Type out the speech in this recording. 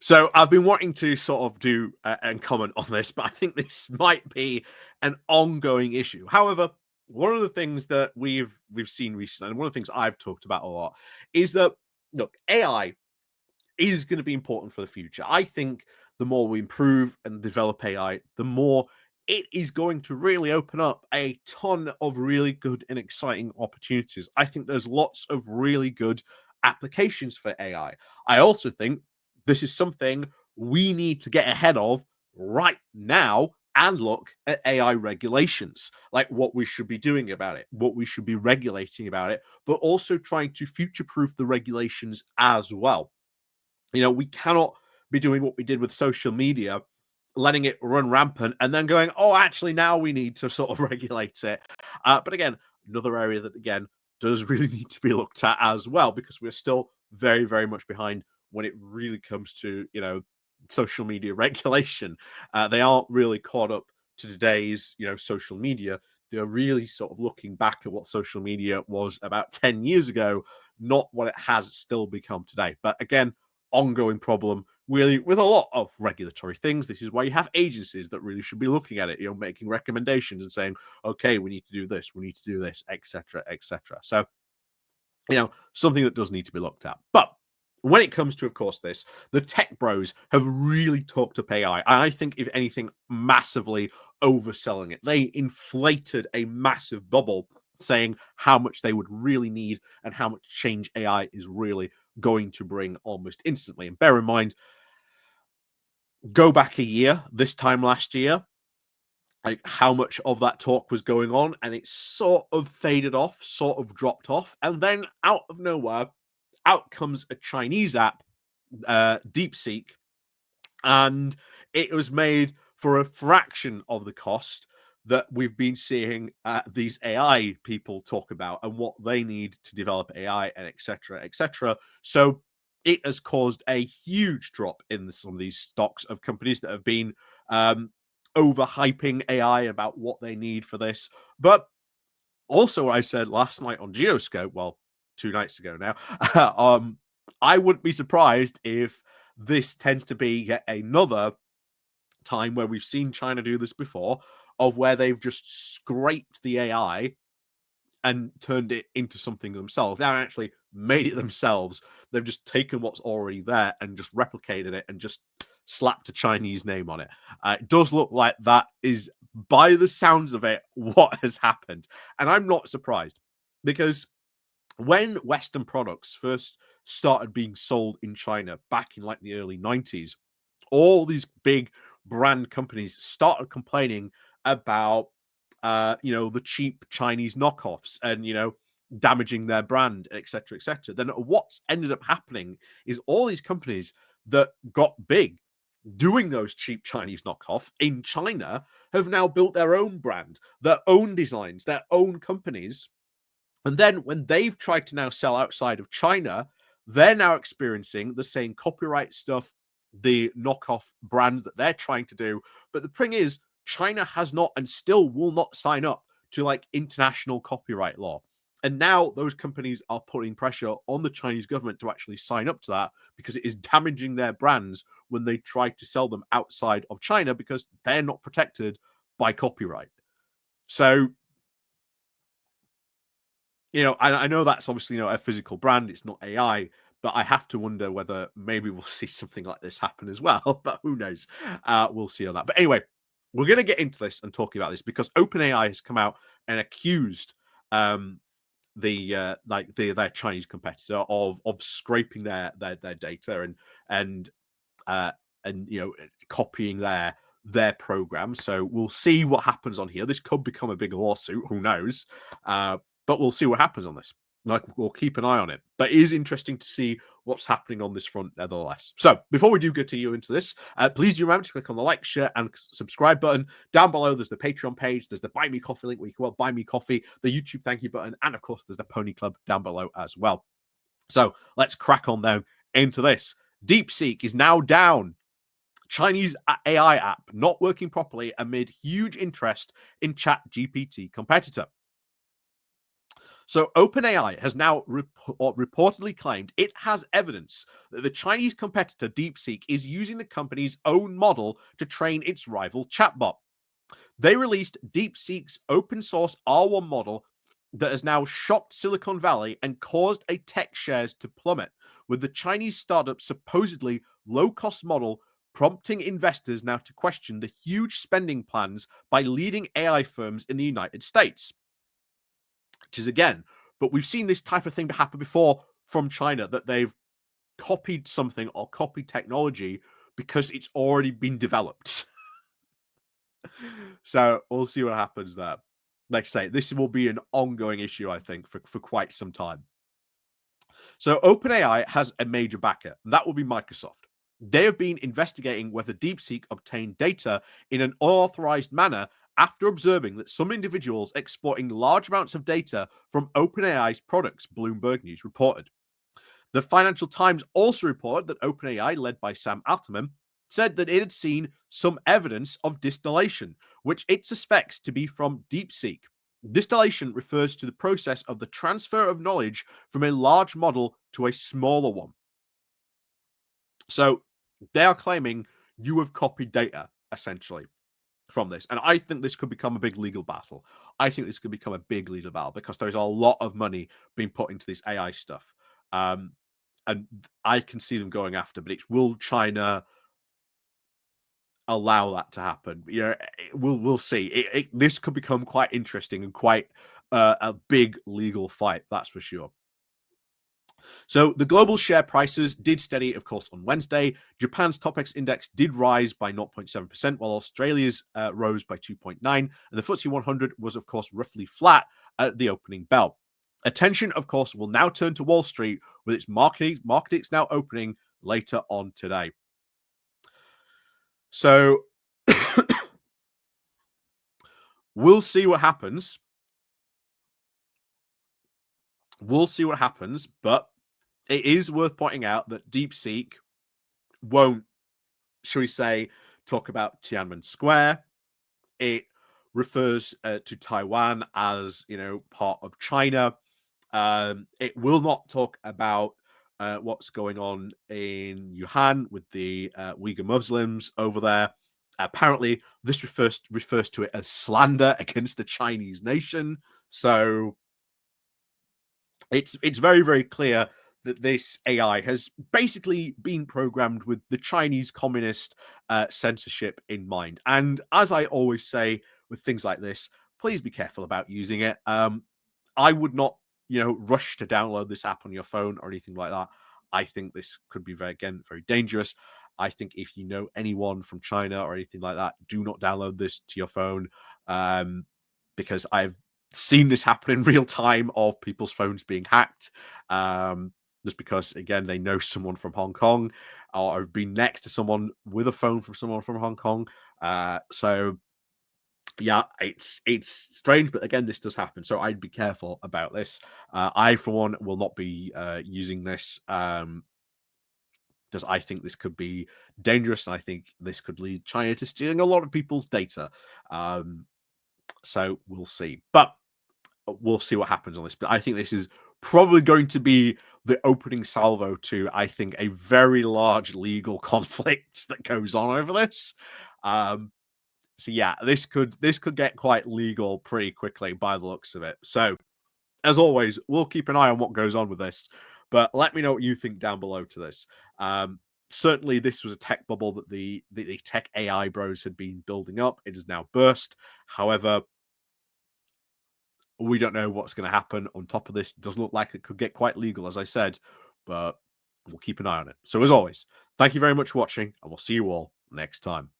So I've been wanting to sort of do and comment on this, but I think this might be an ongoing issue. However, one of the things that we've seen recently, and one of the things I've talked about a lot, is that look, AI is going to be important for the future. I think the more we improve and develop AI, the more it is going to really open up a ton of really good and exciting opportunities. I think there's lots of really good applications for AI. I also think this is something we need to get ahead of right now and look at AI regulations, like what we should be doing about it, what we should be regulating about it, but also trying to future proof the regulations as well. We cannot be doing what we did with social media, letting it run rampant and then going, oh, actually, now we need to sort of regulate it. But again, another area that, again, does really need to be looked at as well, because we're still very, very much behind when it really comes to, social media regulation. They aren't really caught up to today's, social media. They're really sort of looking back at what social media was about 10 years ago, not what it has still become today. But again, ongoing problem really with a lot of regulatory things. This is why you have agencies that really should be looking at it, making recommendations and saying, okay, we need to do this, we need to do this, etc., etc. So, something that does need to be looked at. But when it comes to, of course, this, the tech bros have really talked up AI. I think, if anything, massively overselling it. They inflated a massive bubble saying how much they would really need and how much change AI is really going to bring almost instantly. And bear in mind, go back a year, this time last year, like how much of that talk was going on, and it sort of faded off, sort of dropped off, and then out of nowhere, out comes a Chinese app, DeepSeek, and it was made for a fraction of the cost that we've been seeing these AI people talk about and what they need to develop AI and etc. etc. So it has caused a huge drop in some of these stocks of companies that have been overhyping AI about what they need for this. But also, I said last night on Geoscope, well, 2 nights ago now, I wouldn't be surprised if this tends to be yet another time where we've seen China do this before, of where they've just scraped the AI and turned it into something themselves. They haven't actually made it themselves. They've just taken what's already there and just replicated it and just slapped a Chinese name on it. It does look like that is, by the sounds of it, what has happened. And I'm not surprised, because when Western products first started being sold in China back in like the early 90s, all these big brand companies started complaining about the cheap Chinese knockoffs and damaging their brand, etc., etc. Then what's ended up happening is all these companies that got big doing those cheap Chinese knockoff in China have now built their own brand, their own designs, their own companies. And then when they've tried to now sell outside of China, they're now experiencing the same copyright stuff, the knockoff brands that they're trying to do. But the thing is, China has not and still will not sign up to like international copyright law. And now those companies are putting pressure on the Chinese government to actually sign up to that, because it is damaging their brands when they try to sell them outside of China, because they're not protected by copyright. So, I know that's obviously, a physical brand. It's not AI, but I have to wonder whether maybe we'll see something like this happen as well. But who knows? We'll see on that. But anyway, we're going to get into this and talking about this because OpenAI has come out and accused their Chinese competitor of scraping their data and uh, copying their program. So we'll see what happens on here. This could become a big lawsuit. Who knows? But we'll see what happens on this. Like, we'll keep an eye on it. But it is interesting to see what's happening on this front, nevertheless. So before we do get to you into this, please do remember to click on the like, share, and subscribe button. Down below, there's the Patreon page. There's the Buy Me Coffee link where you can buy me coffee, the YouTube thank you button, and of course, there's the Pony Club down below as well. So let's crack on down into this. DeepSeek is now down. Chinese AI app not working properly amid huge interest in ChatGPT competitor. So OpenAI has now reportedly claimed it has evidence that the Chinese competitor DeepSeek is using the company's own model to train its rival chatbot. They released DeepSeek's open source R1 model that has now shocked Silicon Valley and caused a tech shares to plummet, with the Chinese startup supposedly low-cost model prompting investors now to question the huge spending plans by leading AI firms in the United States. Which is again, but we've seen this type of thing happen before from China, that they've copied something or copied technology because it's already been developed. So we'll see what happens there. Like I say, this will be an ongoing issue, I think, for quite some time. So OpenAI has a major backer, and that will be Microsoft. They have been investigating whether DeepSeek obtained data in an unauthorized manner after observing that some individuals exploiting large amounts of data from OpenAI's products, Bloomberg News reported. The Financial Times also reported that OpenAI, led by Sam Altman, said that it had seen some evidence of distillation, which it suspects to be from DeepSeek. Distillation refers to the process of the transfer of knowledge from a large model to a smaller one. So they are claiming you have copied data, essentially, from this. And I think this could become a big legal battle. I think this could become a big legal battle because there's a lot of money being put into this AI stuff. And I can see them going after, but it's, will China allow that to happen? You know, we'll see. This could become quite interesting and quite a big legal fight, that's for sure. So the global share prices did steady, of course, on Wednesday. Japan's Topex index did rise by 0.7%, while Australia's rose by 2.9%. And the FTSE 100 was, of course, roughly flat at the opening bell. Attention, of course, will now turn to Wall Street, with its markets now opening later on today. So we'll see what happens. We'll see what happens, but it is worth pointing out that DeepSeek won't, shall we say, talk about Tiananmen Square. It refers to Taiwan as, you know, part of China. It will not talk about what's going on in Wuhan with the Uyghur Muslims over there. Apparently, this refers to it as slander against the Chinese nation. So it's very, very clear that this AI has basically been programmed with the Chinese communist censorship in mind. And as I always say with things like this, please be careful about using it. I would not, you know, rush to download this app on your phone or anything like that. I think this could be very dangerous. I think if you know anyone from China or anything like that, do not download this to your phone, because I've seen this happen in real time of people's phones being hacked. Just because, again, they know someone from Hong Kong or have been next to someone with a phone from someone from Hong Kong. So yeah, it's strange, but again, this does happen. So I'd be careful about this. I, for one, will not be using this, because I think this could be dangerous, and I think this could lead China to stealing a lot of people's data. So we'll see. But we'll see what happens on this. But I think this is probably going to be the opening salvo to, I think, a very large legal conflict that goes on over this. So yeah, this could get quite legal pretty quickly by the looks of it. So as always, we'll keep an eye on what goes on with this. But let me know what you think down below to this. Certainly, this was a tech bubble that the tech AI bros had been building up. It has now burst. However, we don't know what's going to happen on top of this. It does look like it could get quite legal, as I said, but we'll keep an eye on it. So as always, thank you very much for watching, and we'll see you all next time.